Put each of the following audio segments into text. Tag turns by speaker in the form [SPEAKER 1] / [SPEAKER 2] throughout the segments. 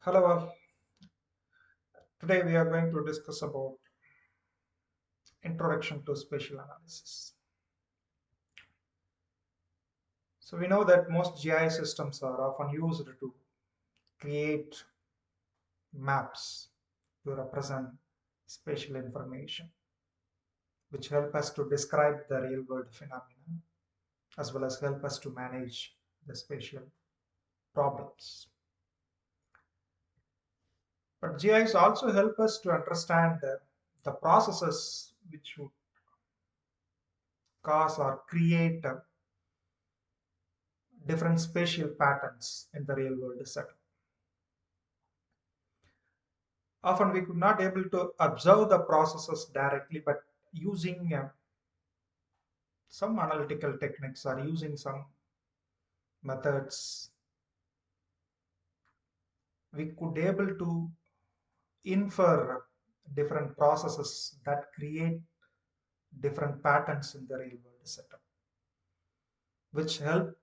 [SPEAKER 1] Hello all. Today we are going to discuss about introduction to spatial analysis. So we know that most GIS systems are often used to create maps to represent spatial information, which help us to describe the real world phenomena as well as help us to manage the spatial problems. But GIS also help us to understand the processes which would cause or create different spatial patterns in the real world setup. Often we could not able to observe the processes directly, but using some analytical techniques or using some methods, we could able to infer different processes that create different patterns in the real world setup, which help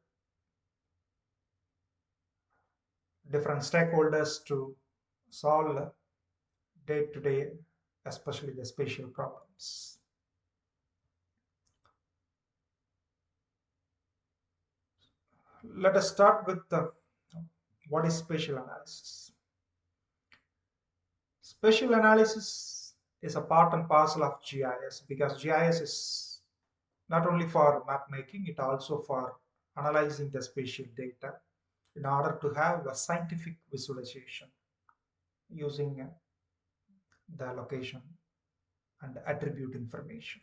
[SPEAKER 1] different stakeholders to solve day to day, especially the spatial problems. Let us start with what is spatial analysis. Spatial analysis is a part and parcel of GIS because GIS is not only for map making, it also for analyzing the spatial data in order to have a scientific visualization using the location and attribute information.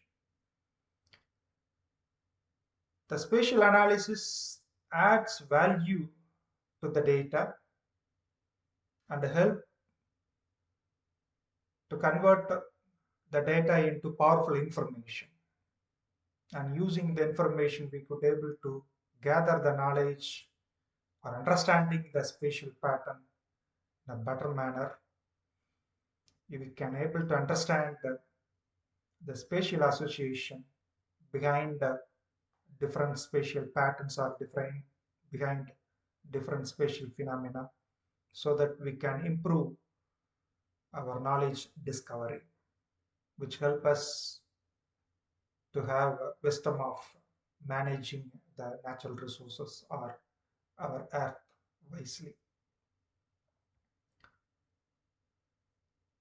[SPEAKER 1] The spatial analysis adds value to the data and help to convert the data into powerful information. And using the information, we could able to gather the knowledge or understanding the spatial pattern in a better manner. We can able to understand the spatial association behind different spatial patterns or different behind different spatial phenomena, so that we can improve our knowledge discovery, which help us to have wisdom of managing the natural resources or our earth wisely.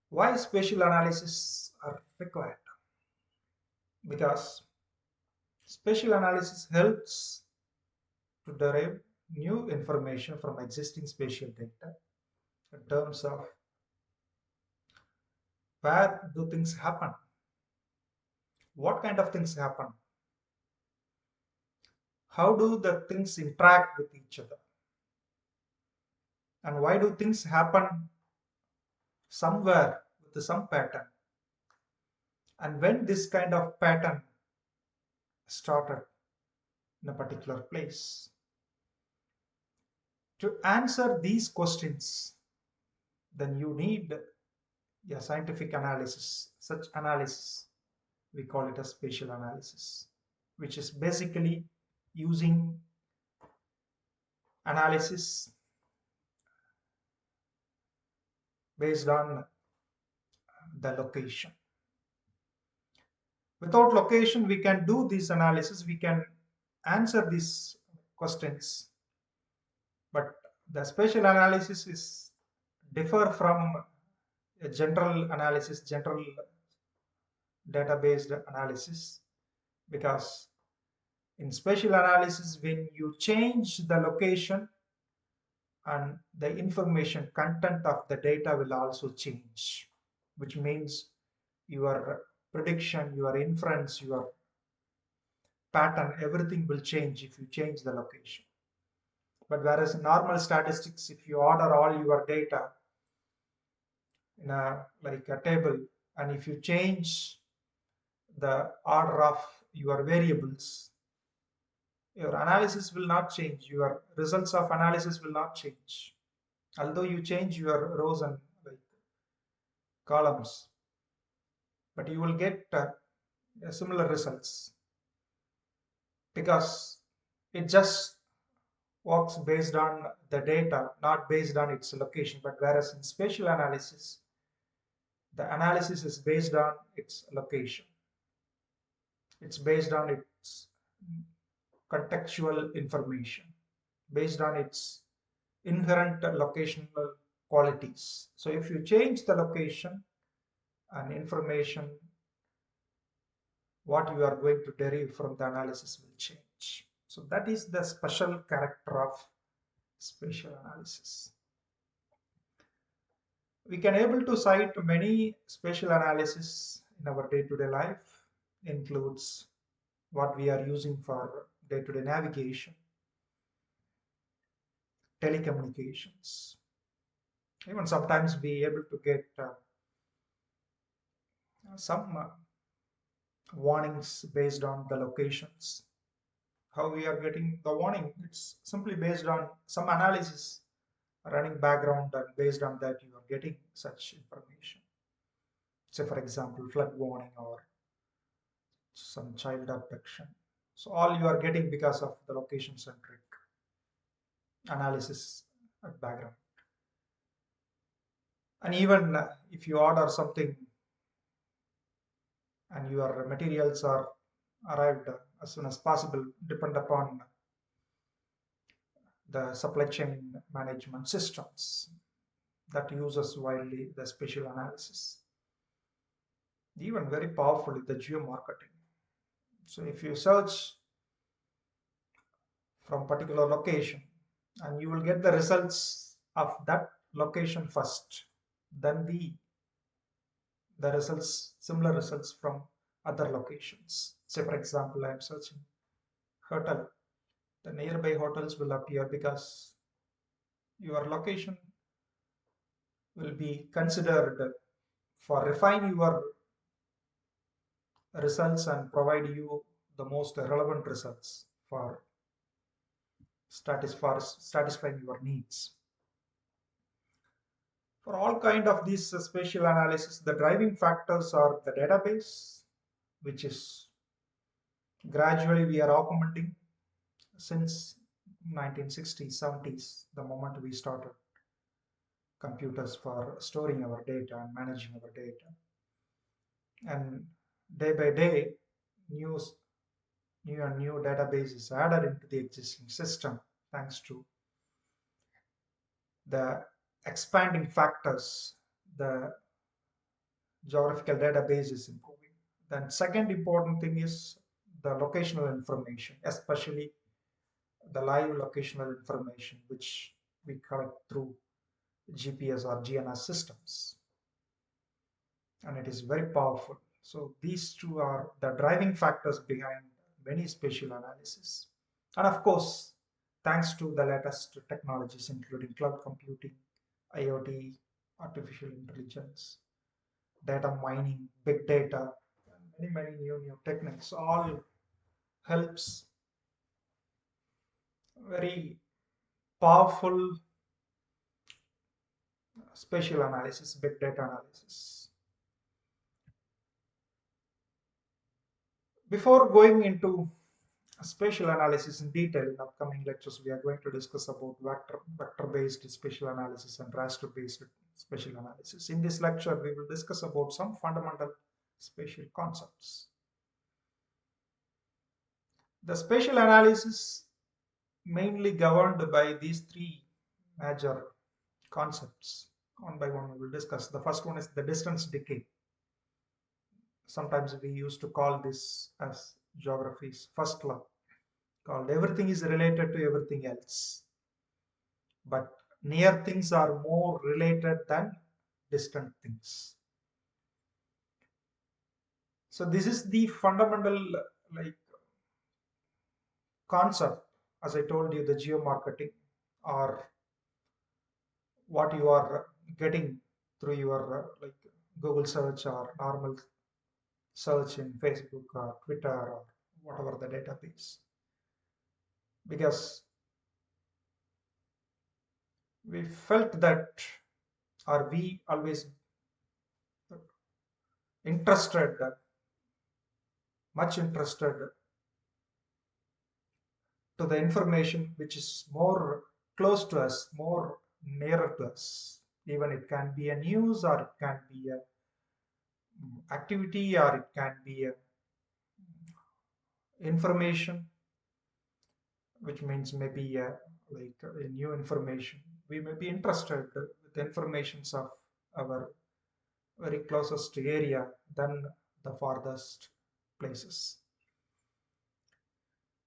[SPEAKER 1] Why spatial analysis are required? Because spatial analysis helps to derive new information from existing spatial data in terms of where do things happen, what kind of things happen, how do the things interact with each other, and why do things happen somewhere with some pattern, and when this kind of pattern started in a particular place. To answer these questions, then you need a scientific analysis. Such analysis, we call it a spatial analysis, which is basically using analysis based on the location. Without location, we can do this analysis, we can answer these questions, but the spatial analysis is differ from a general analysis, general data-based analysis, because in spatial analysis, when you change the location and the information content of the data will also change, which means your prediction, your inference, your pattern, everything will change if you change the location. But whereas in normal statistics, if you order all your data in a like a table, and if you change the order of your variables, your analysis will not change, your results of analysis will not change, although you change your rows and like columns, but you will get similar results because it just works based on the data, not based on its location. But whereas in spatial analysis, the analysis is based on its location. It's based on its contextual information, based on its inherent locational qualities. So if you change the location and information, what you are going to derive from the analysis will change. So that is the special character of spatial analysis. We can able to cite many spatial analysis in our day-to-day life, includes what we are using for day-to-day navigation, telecommunications. Even sometimes be able to get some warnings based on the locations. How we are getting the warning? It's simply based on some analysis running background, and based on that you are getting such information. Say for example, flood warning or some child abduction. So all you are getting because of the location centric analysis at background. And even if you order something and your materials are arrived as soon as possible, depend upon the supply chain management systems that uses widely the spatial analysis. Even very powerfully the geomarketing. So if you search from particular location and you will get the results of that location first, then the results, similar results from other locations. Say for example, I am searching hotel, the nearby hotels will appear because your location will be considered for refine your results and provide you the most relevant results for satisfying your needs. For all kind of these spatial analysis, the driving factors are the database, which is gradually we are augmenting since 1960s, 70s, the moment we started computers for storing our data and managing our data. And day by day, new, new databases added into the existing system thanks to the expanding factors, the geographical database is improving. Then second important thing is the locational information, especially the live locational information, which we collect through GPS or GNS systems. And it is very powerful. So these two are the driving factors behind many spatial analysis. And of course, thanks to the latest technologies, including cloud computing, IoT, artificial intelligence, data mining, big data, and many new techniques, all helps very powerful spatial analysis, big data analysis. Before going into spatial analysis in detail, in upcoming lectures, we are going to discuss about vector-based spatial analysis and raster-based spatial analysis. In this lecture, we will discuss about some fundamental spatial concepts. The spatial analysis mainly governed by these three major concepts. One by one we will discuss. The first one is the distance decay. Sometimes we used to call this as geography's first law, called everything is related to everything else. But near things are more related than distant things. So this is the fundamental like concept, as I told you, the geomarketing, or what you are getting through your like Google search or normal search in Facebook or Twitter or whatever the database. Because we felt that, or we always interested, much interested to the information which is more close to us, more nearer to us. Even it can be a news, or it can be a activity, or it can be a information, which means maybe like a new information. We may be interested with informations of our very closest area than the farthest places.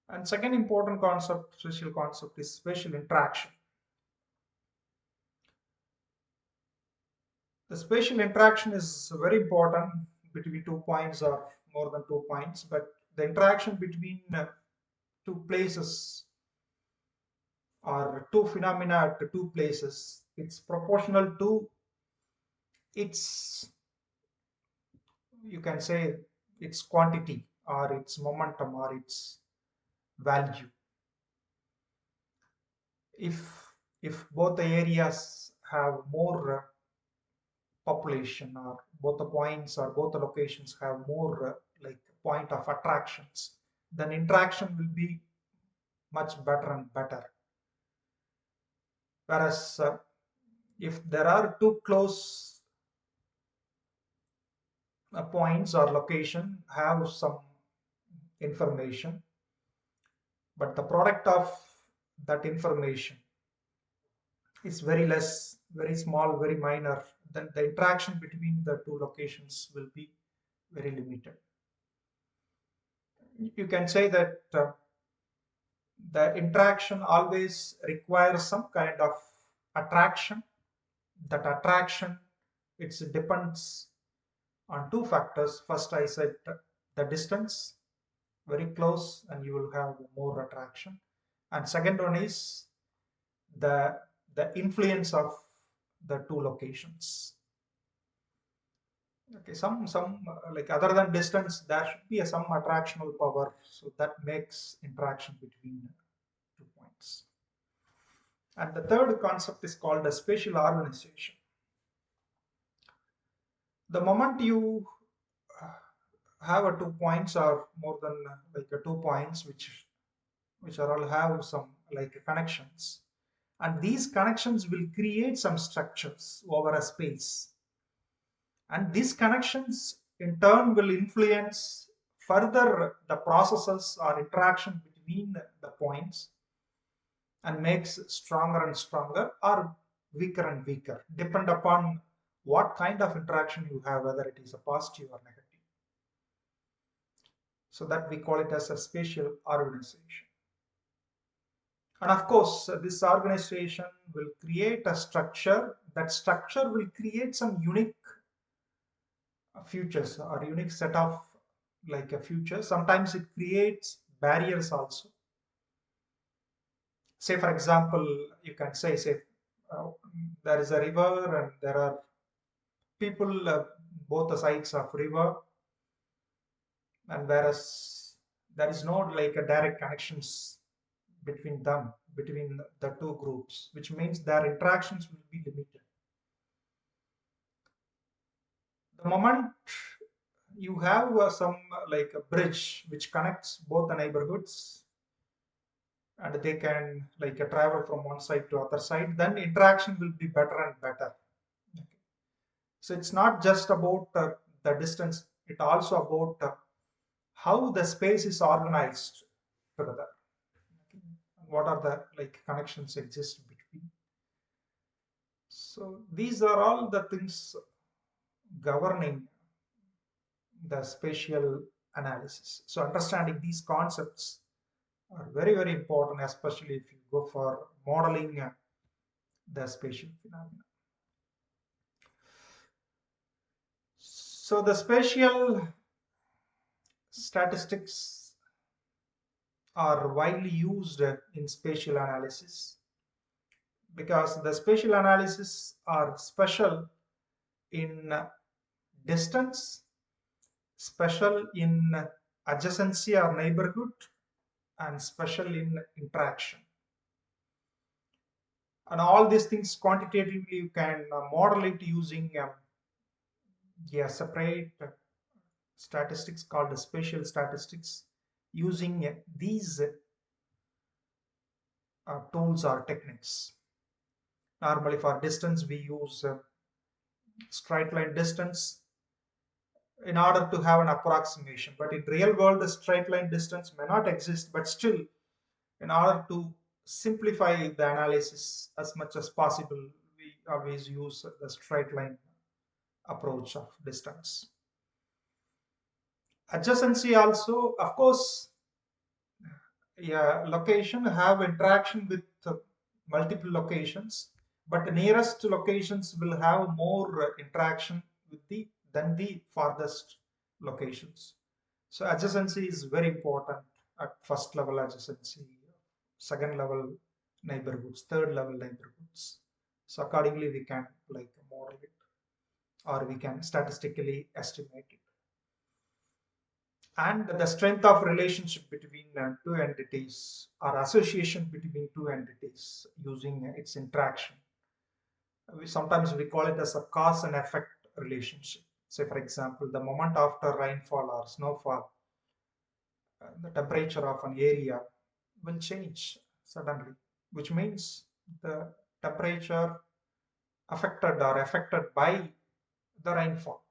[SPEAKER 1] And second important concept, spatial concept, is spatial interaction. The spatial interaction is very important between 2 points or more than 2 points, but the interaction between two places or two phenomena at two places, it's proportional to its, you can say, its quantity or its momentum or its value. If both the areas have more population, or both the points or both the locations have more like point of attractions, then interaction will be much better and better. Whereas if there are two close points or location have some information, but the product of that information is very less, very small, very minor, then the interaction between the two locations will be very limited. You can say that the interaction always requires some kind of attraction. That attraction, it depends on two factors. First, I said the distance, very close, and you will have more attraction. And second one is the the influence of the two locations. Okay, some like other than distance, there should be some attractional power, so that makes interaction between 2 points. And the third concept is called a spatial organization. The moment you uh, have a 2 points or more than like a 2 points, which are all have some like connections, and these connections will create some structures over a space, and these connections in turn will influence further the processes or interaction between the points, and makes stronger and stronger or weaker and weaker, depend upon what kind of interaction you have, whether it is a positive or negative. So that we call it as a spatial organization. And of course, this organization will create a structure. That structure will create some unique futures or unique set of like a future. Sometimes it creates barriers also. Say, for example, you can say uh, there is a river and there are people both the sides of river, and whereas there is no like a direct connections between them, between the two groups, which means their interactions will be limited. The moment you have some like a bridge which connects both the neighborhoods, and they can like travel from one side to other side, then interaction will be better and better. Okay. So it's not just about the distance, it also about how the space is organized together. Okay. What are the like connections exist between. So these are all the things governing the spatial analysis. So understanding these concepts are very, very important, especially if you go for modeling the spatial phenomena. So the spatial statistics are widely used in spatial analysis, because the spatial analysis are special in distance, special in adjacency or neighborhood, and special in interaction. And all these things quantitatively you can model it using a separate statistics called the spatial statistics, using these tools or techniques. Normally for distance we use straight line distance in order to have an approximation, but in real world the straight line distance may not exist, but still in order to simplify the analysis as much as possible we always use the straight line approach of distance. Adjacency also, of course, yeah, location have interaction with multiple locations, but the nearest locations will have more interaction with the than the farthest locations. So adjacency is very important at first level adjacency, second level neighborhoods, third level neighborhoods. So accordingly we can like model it or we can statistically estimate it. And the strength of relationship between two entities or association between two entities using its interaction. Sometimes we call it as a cause and effect relationship. Say for example, the moment after rainfall or snowfall, the temperature of an area will change suddenly, which means the temperature affected by the rainfall.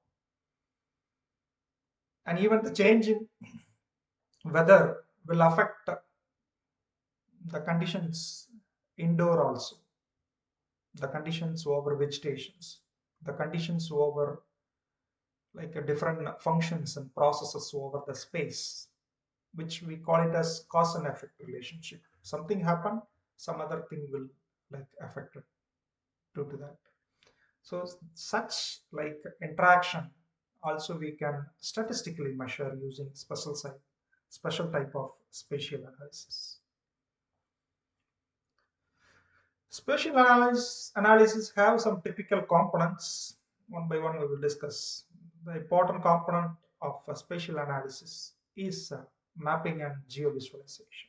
[SPEAKER 1] And even the change in weather will affect the conditions indoor also, the conditions over vegetations, the conditions over like a different functions and processes over the space, which we call it as cause and effect relationship. Something happened, some other thing will like affected due to that. So such like interaction also we can statistically measure using special type of spatial analysis. Spatial analysis have some typical components. One by one we will discuss. The important component of spatial analysis is mapping and geovisualization.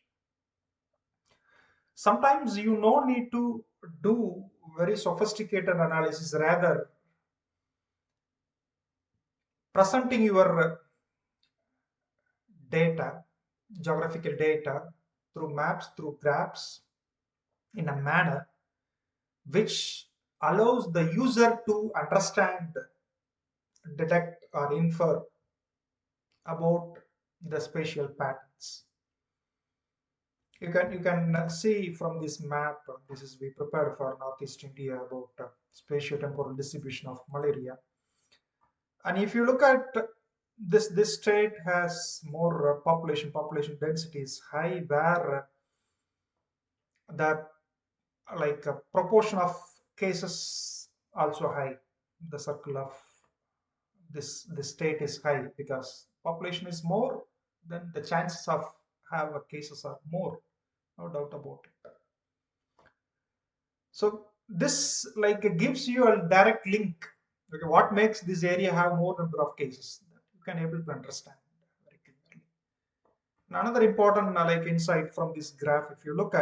[SPEAKER 1] Sometimes you no need to do very sophisticated analysis, rather presenting your data, geographical data through maps, through graphs in a manner which allows the user to understand, detect or infer about the spatial patterns. You can see from this map, this is we prepared for Northeast India about spatio-temporal distribution of malaria. And if you look at this state has more population density is high, where the like proportion of cases also high. The circle of this state is high because population is more, then the chances of have cases are more, no doubt about it. So this like gives you a direct link. Okay, what makes this area have more number of cases? You can able to understand very clearly. Another important like insight from this graph, if you look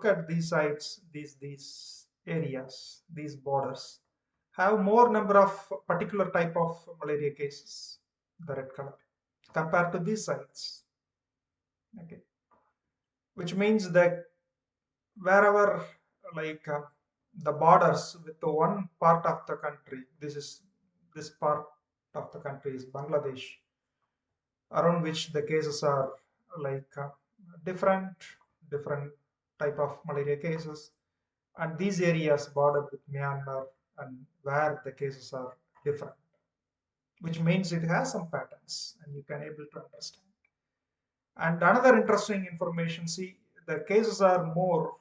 [SPEAKER 1] at these sites, these areas, these borders have more number of particular type of malaria cases, the red color, compared to these sites. Okay, which means that wherever like the borders with the one part of the country, this part of the country is Bangladesh, around which the cases are like different different type of malaria cases, and these areas bordered with Myanmar and where the cases are different, which means it has some patterns and you can able to understand. And another interesting information, see, the cases are more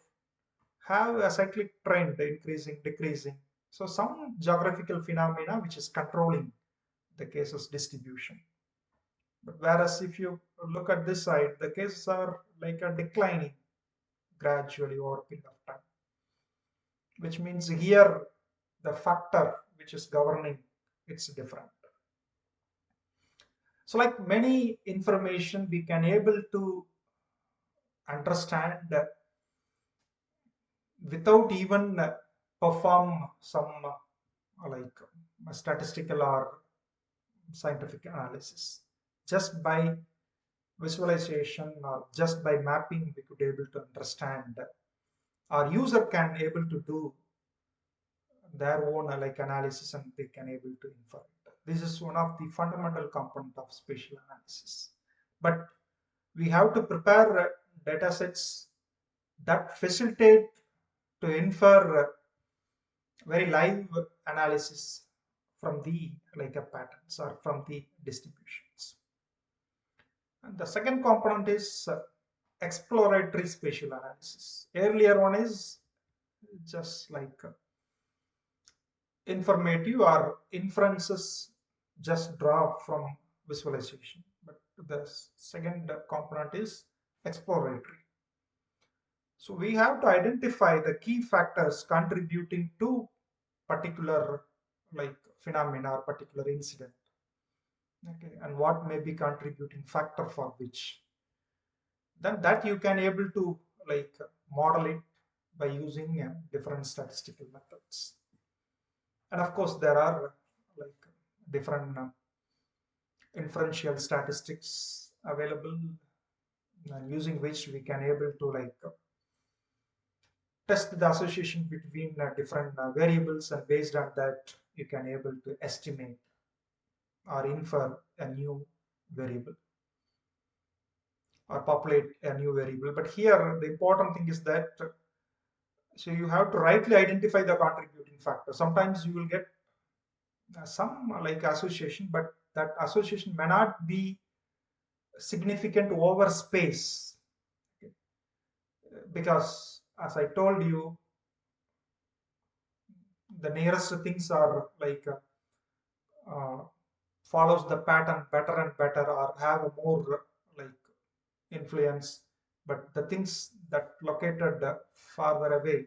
[SPEAKER 1] have a cyclic trend, increasing, decreasing. So some geographical phenomena which is controlling the cases distribution. But whereas if you look at this side, the cases are like a declining gradually over a period of time, which means here the factor which is governing it's different. So like many information we can able to understand without even perform some like statistical or scientific analysis. Just by visualization or just by mapping we could able to understand our user can able to do their own like analysis and they can able to infer it. This is one of the fundamental component of spatial analysis. But we have to prepare data sets that facilitate to infer very live analysis from the like a patterns or from the distributions. And the second component is exploratory spatial analysis. Earlier one is just like informative or inferences just draw from visualization. But the second component is exploratory. So we have to identify the key factors contributing to particular like phenomena or particular incident. Okay, and what may be contributing factor for which. Then that you can able to like model it by using different statistical methods. And of course, there are like different inferential statistics available using which we can able to like test the association between different variables, and based on that you can able to estimate or infer a new variable or populate a new variable. But here the important thing is that so you have to rightly identify the contributing factor. Sometimes you will get some like association, but that association may not be significant over space. Okay. Because as I told you, the nearest things are like uh, follows the pattern better and better or have a more like influence, but the things that located farther away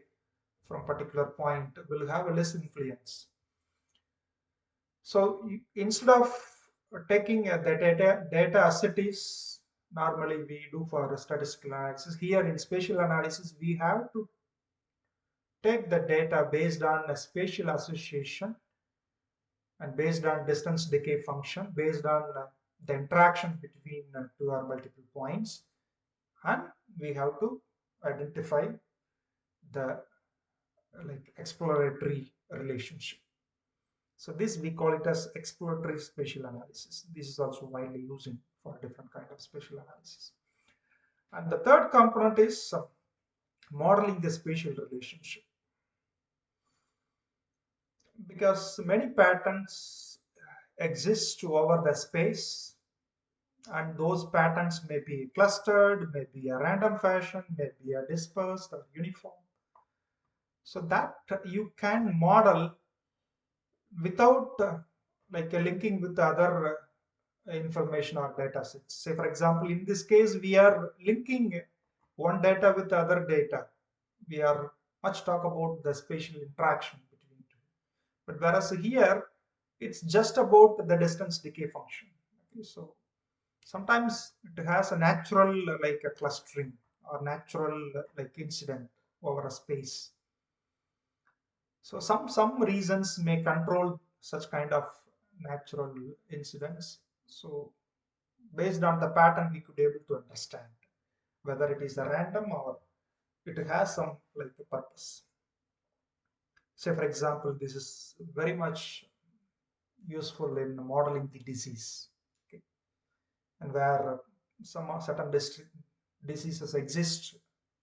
[SPEAKER 1] from particular point will have a less influence. So instead of taking the data as it is, normally we do for statistical analysis. Here in spatial analysis, we have to take the data based on a spatial association and based on distance decay function, based on the interaction between two or multiple points, and we have to identify the like exploratory relationship. So this we call it as exploratory spatial analysis. This is also widely used for different kind of spatial analysis. And the third component is modeling the spatial relationship, because many patterns exist over the space, and those patterns may be clustered, may be a random fashion, may be a dispersed or uniform. So that you can model without like linking with the other information or data sets. Say for example, in this case, we are linking one data with other data. We are much talk about the spatial interaction between two. But whereas here, it's just about the distance decay function. Okay, so sometimes it has a natural like a clustering or natural like incident over a space. So some reasons may control such kind of natural incidents. So based on the pattern, we could able to understand whether it is a random or it has some like a purpose. Say for example, this is very much useful in modeling the disease, okay? And where some certain diseases exist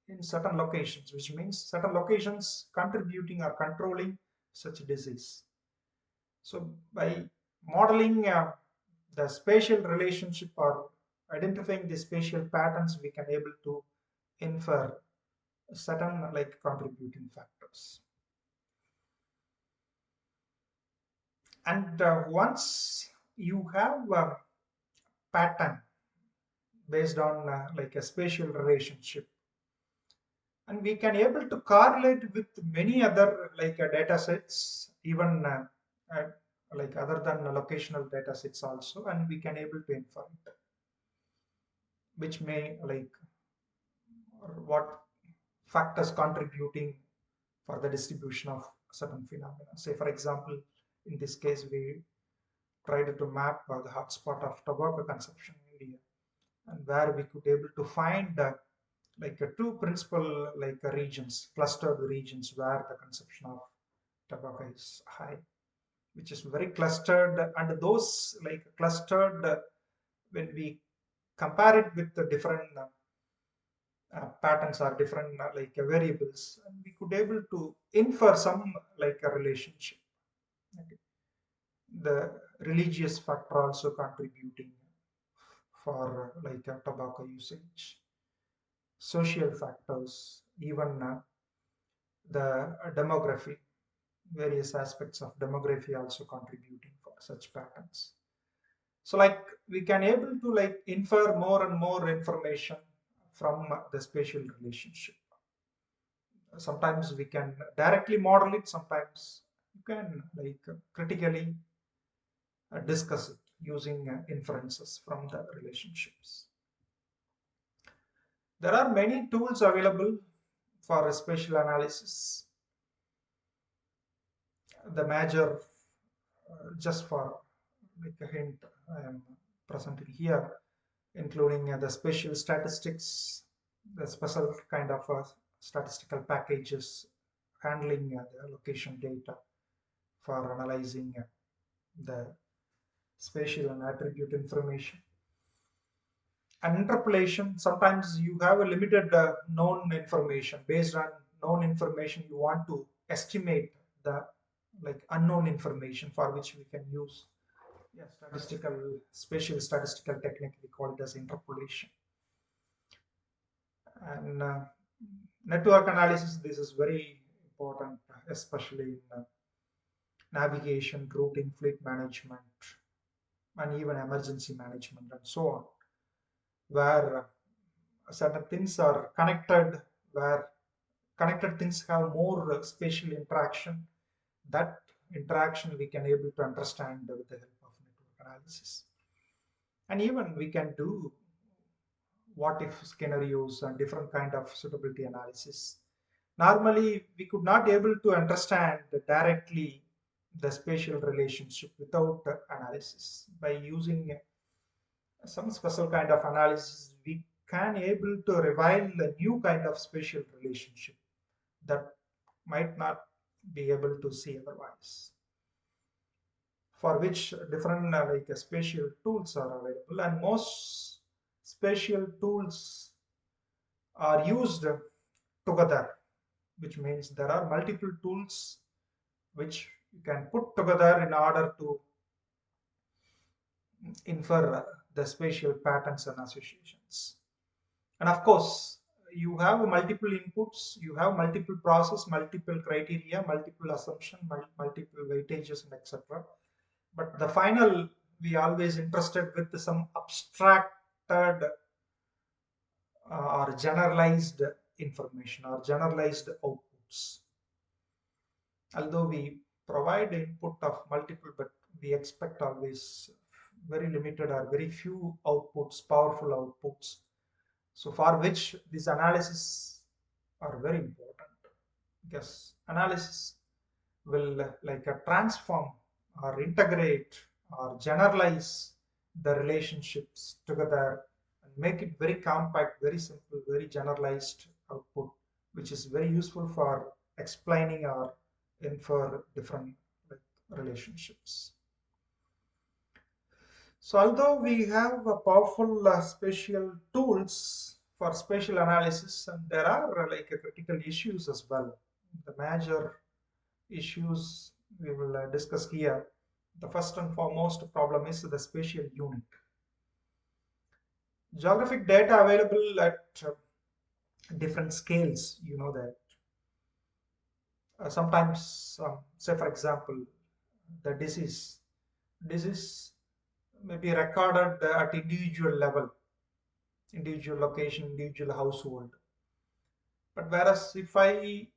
[SPEAKER 1] in certain locations, which means certain locations contributing or controlling such disease. So by modeling the spatial relationship or identifying the spatial patterns, we can able to infer certain like contributing factors. And once you have a pattern based on like a spatial relationship, and we can able to correlate with many other like data sets, even uh, like other than locational data sets also, and we can able to infer it, which may like or what factors contributing for the distribution of certain phenomena. Say for example, in this case we tried to map the hotspot of tobacco consumption in India, and where we could able to find like two principal regions, clustered regions where the consumption of tobacco is high, which is very clustered, and those clustered, when we compare it with the different patterns or different variables, and we could able to infer some a relationship. Okay. The religious factor also contributing for tobacco usage, social factors, even the demography, various aspects of demography also contributing for such patterns. So we can able to infer more and more information from the spatial relationship. Sometimes we can directly model it, sometimes you can critically discuss it using inferences from the relationships. There are many tools available for spatial analysis. The major, just for a hint, I am presenting here, including the spatial statistics, the special kind of statistical packages handling the location data for analyzing the spatial and attribute information. And interpolation, sometimes you have a limited known information. Based on known information, you want to estimate the unknown information, for which we can use statistical spatial statistical technique. We call it as interpolation. And network analysis, this is very important, especially in navigation, routing, fleet management, and even emergency management, and so on, where certain things are connected, where connected things have more spatial interaction. That interaction we can able to understand with the help of network analysis. And even we can do what if scenarios and different kind of suitability analysis. Normally we could not able to understand directly the spatial relationship without analysis. By using some special kind of analysis, we can able to reveal a new kind of spatial relationship that might not be able to see otherwise, for which different spatial tools are available. And most spatial tools are used together, which means there are multiple tools which you can put together in order to infer the spatial patterns and associations. And of course, you have multiple inputs, you have multiple process, multiple criteria, multiple assumption, multiple weightages, and etc. But the final, we always interested with some abstracted or generalized information or generalized outputs. Although we provide input of multiple, but we expect always very limited or very few outputs, powerful outputs. So for which these analysis are very important, because analysis will transform or integrate or generalize the relationships together and make it very compact, very simple, very generalized output, which is very useful for explaining or infer different relationships. So although we have a powerful spatial tools for spatial analysis, and there are critical issues as well. The major issues we will discuss here. The first and foremost problem is the spatial unit. Geographic data available at different scales, you know that. Sometimes, say for example, the disease may be recorded at individual level, individual location, individual household. But whereas if I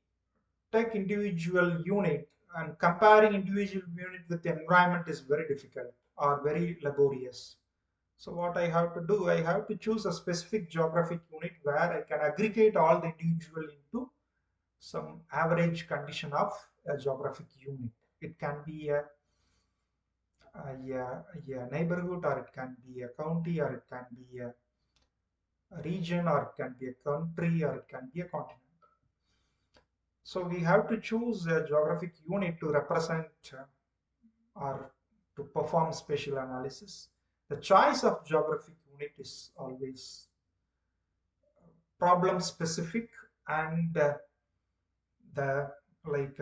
[SPEAKER 1] take individual unit, and comparing individual unit with the environment is very difficult or very laborious. So what I have to do, I have to choose a specific geographic unit where I can aggregate all the individual into some average condition of a geographic unit. It can be a neighborhood, or it can be a county, or it can be a region, or it can be a country, or it can be a continent. So we have to choose a geographic unit to represent or to perform spatial analysis. The choice of geographic unit is always problem specific, and the like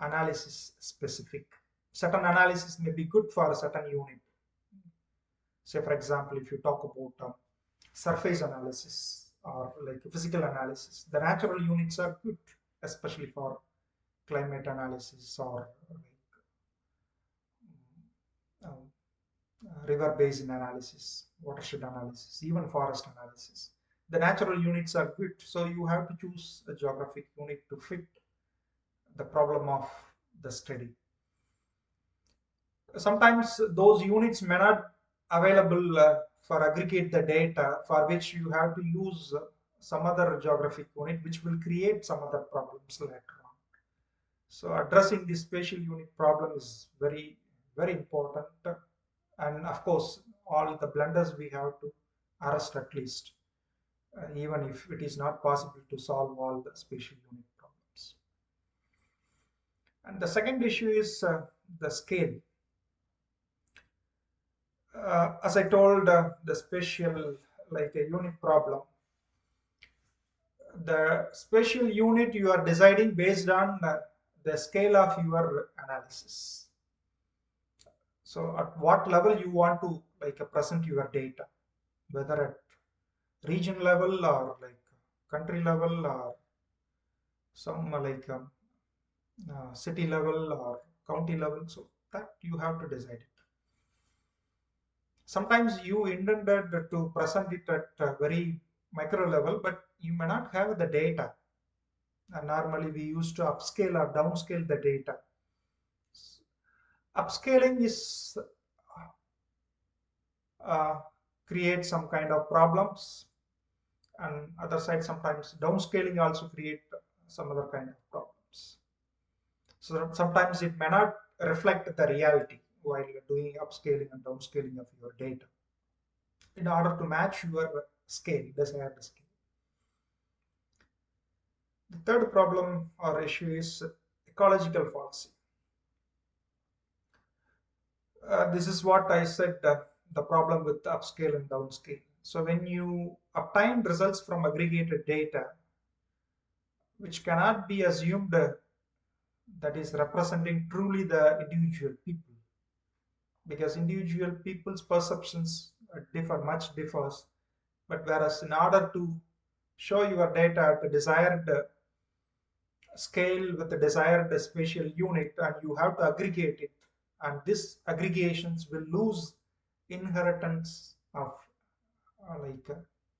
[SPEAKER 1] analysis specific. Certain analysis may be good for a certain unit. Say, for example, if you talk about surface analysis or like physical analysis, the natural units are good, especially for climate analysis or like um, river basin analysis, watershed analysis, even forest analysis. The natural units are good, so you have to choose a geographic unit to fit the problem of the study. Sometimes those units may not available for aggregate the data, for which you have to use some other geographic unit which will create some other problems later on. So addressing this spatial unit problem is very, very important. And of course, all the blunders we have to arrest at least, even if it is not possible to solve all the spatial unit problems. And the second issue is the scale. As I told, the spatial, like a unit problem, the spatial unit you are deciding based on the scale of your analysis. So at what level you want to like present your data, whether at region level or like country level or some city level or county level. So that you have to decide it. Sometimes you intended to present it at a very micro level, but you may not have the data. And normally we used to upscale or downscale the data. Upscaling is uh, create some kind of problems, and other side sometimes downscaling also create some other kind of problems. So sometimes it may not reflect the reality while you're doing upscaling and downscaling of your data in order to match your scale, desired scale. The third problem or issue is ecological fallacy. This is what I said, the problem with upscale and downscale. So when you obtain results from aggregated data, which cannot be assumed that is representing truly the individual people, because individual people's perceptions differs. But whereas in order to show your data at the desired scale with the desired spatial unit, and you have to aggregate it, and this aggregations will lose inheritance of like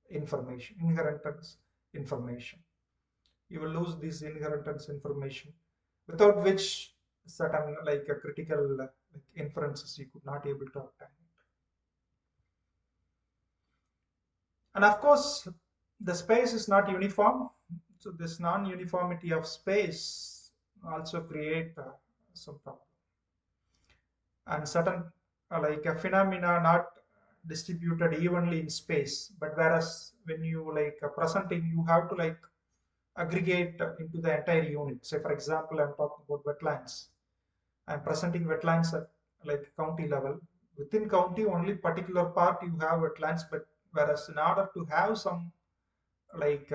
[SPEAKER 1] inheritance information. You will lose this inheritance information, without which certain like a critical like inferences you could not able to obtain. And of course, the space is not uniform. So this non-uniformity of space also create some problem. And certain like a phenomena not distributed evenly in space. But whereas when you like presenting, you have to like aggregate into the entire unit. Say for example, I'm talking about wetlands. I'm presenting wetlands at like county level. Within county, only particular part you have wetlands, but whereas in order to have some like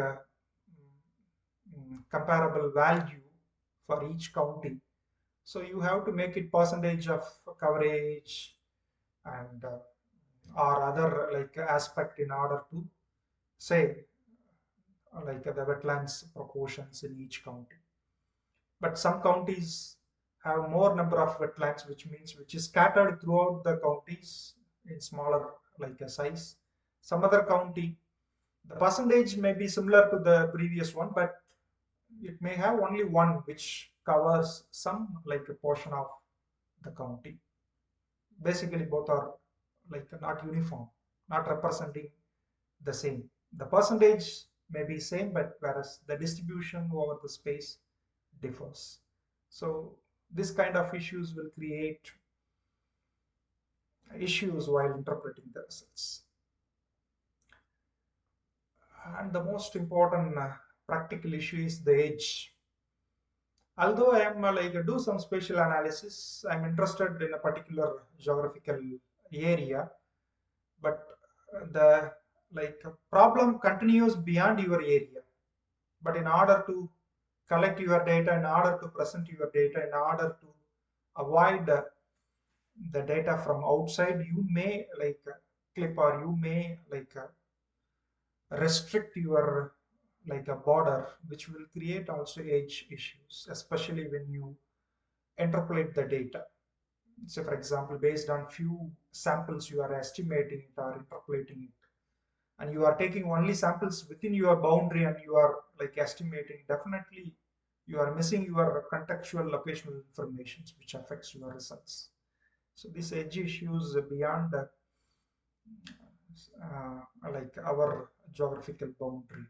[SPEAKER 1] comparable value for each county, so you have to make it percentage of coverage and or other like aspect in order to say like the wetlands proportions in each county. But some counties have more number of wetlands, which means which is scattered throughout the counties in smaller like a size. Some other county, the percentage may be similar to the previous one, but it may have only one which covers some like a portion of the county. Basically both are like not uniform, not representing the same. The percentage may be same, but whereas the distribution over the space differs. So this kind of issues will create issues while interpreting the results. And the most important practical issue is the edge. Although I am like do some spatial analysis, I'm interested in a particular geographical area, but the like problem continues beyond your area. But in order to collect your data, in order to present your data, in order to avoid the data from outside, you may like clip, or you may like restrict your like a border, which will create also edge issues, especially when you interpolate the data. So for example, based on few samples you are estimating it or interpolating it, and you are taking only samples within your boundary and you are like estimating, definitely you are missing your contextual locational information which affects your results. So these edge issues beyond like our geographical boundary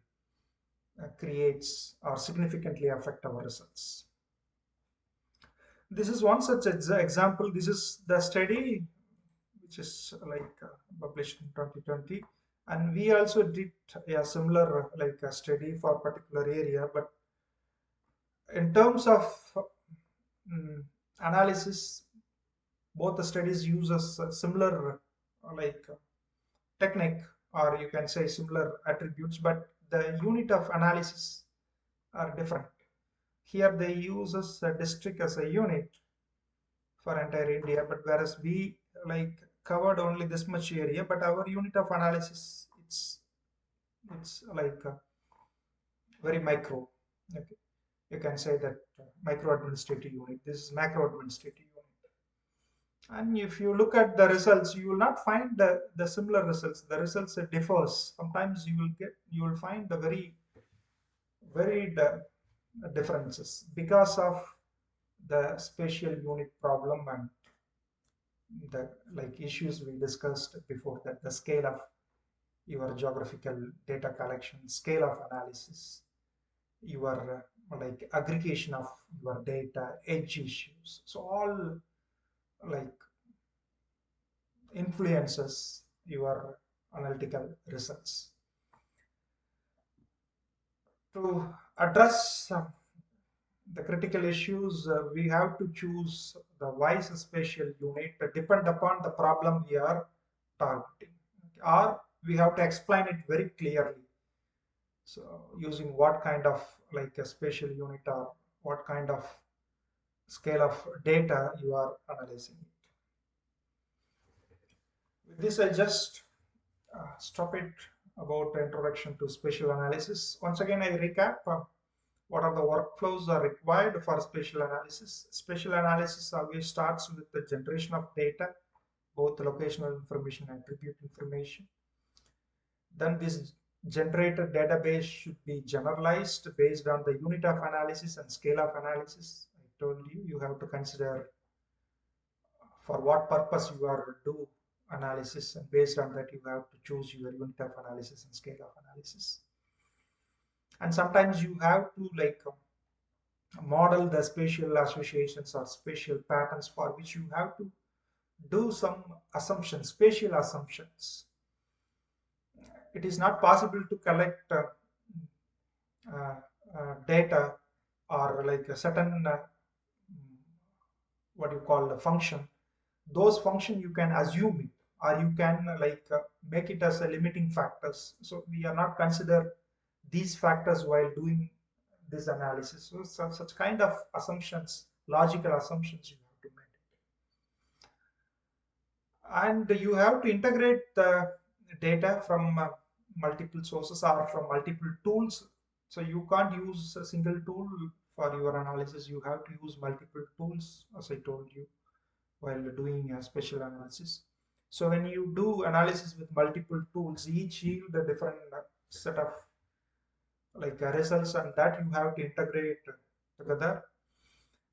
[SPEAKER 1] creates or significantly affect our results. This is one such example. This is the study which is like published in 2020, and we also did a similar like a study for a particular area, but in terms of mm, analysis, both the studies use a similar like technique, or you can say similar attributes, but the unit of analysis are different. Here they use a district as a unit for entire India, but whereas we like covered only this much area, but our unit of analysis it's like very micro. Okay, you can say that micro administrative unit. This is macro administrative unit. And if you look at the results, you will not find the similar results. The results differs. Sometimes you will find the very differences because of the spatial unit problem and the like issues we discussed before, that the scale of your geographical data collection, scale of analysis, your like aggregation of your data, edge issues. So all like influences your analytical results. To address the critical issues, we have to choose the wise spatial unit that depend upon the problem we are targeting, or we have to explain it very clearly. So using what kind of like a spatial unit or what kind of scale of data you are analyzing it. With this, I just stop it about the introduction to spatial analysis. Once again, I recap what are the workflows are required for spatial analysis. Spatial analysis always starts with the generation of data, both locational information and attribute information. Then this generated database should be generalized based on the unit of analysis and scale of analysis. I told you, you have to consider for what purpose you are do analysis, and based on that you have to choose your unit of analysis and scale of analysis. And sometimes you have to like model the spatial associations or spatial patterns, for which you have to do some assumptions, spatial assumptions. It is not possible to collect uh, data or like a certain what you call the function. Those function you can assume it, or you can like make it as a limiting factors. So we are not consider these factors while doing this analysis. So such kind of assumptions, logical assumptions you have to make. And you have to integrate the data from multiple sources or from multiple tools. So you can't use a single tool for your analysis. You have to use multiple tools, as I told you, while doing a spatial analysis. So when you do analysis with multiple tools, each yield a different set of like results, and that you have to integrate together.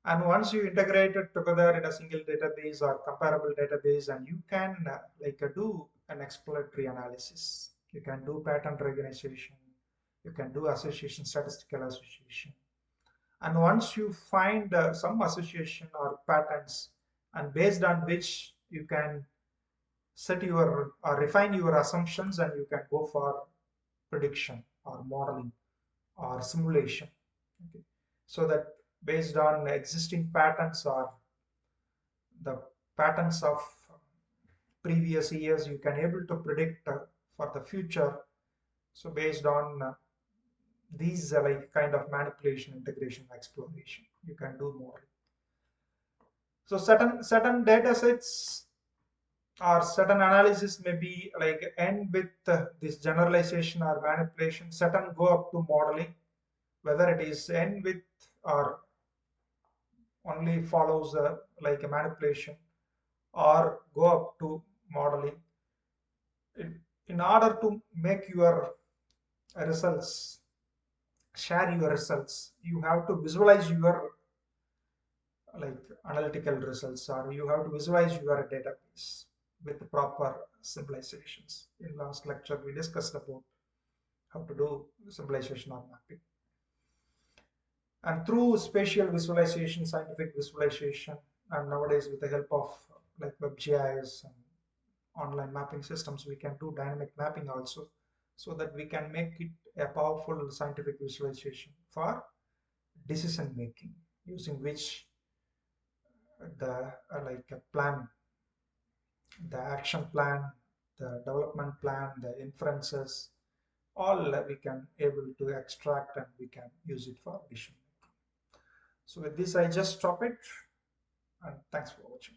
[SPEAKER 1] And once you integrate it together in a single database or comparable database, and you can like do an exploratory analysis. You can do pattern recognition. You can do association, statistical association. And once you find some association or patterns, and based on which you can set your or refine your assumptions, and you can go for prediction or modeling or simulation. Okay. So that based on existing patterns or the patterns of previous years, you can able to predict for the future. So based on these like kind of manipulation, integration, exploration, you can do more. So certain data sets or certain analysis may be like end with this generalization or manipulation. Certain go up to modeling, whether it is end with or only follows like a manipulation or go up to modeling. In order to make your results, share your results, you have to visualize your like analytical results, or you have to visualize your database with proper symbolizations. In last lecture we discussed about how to do symbolization or mapping, and through spatial visualization, scientific visualization, and nowadays with the help of like WebGIS and online mapping systems, we can do dynamic mapping also, so that we can make it a powerful scientific visualization for decision making, using which the like a plan, the action plan, the development plan, the inferences, all we can able to extract and we can use it for decision making. So with this, I just stop it, and thanks for watching.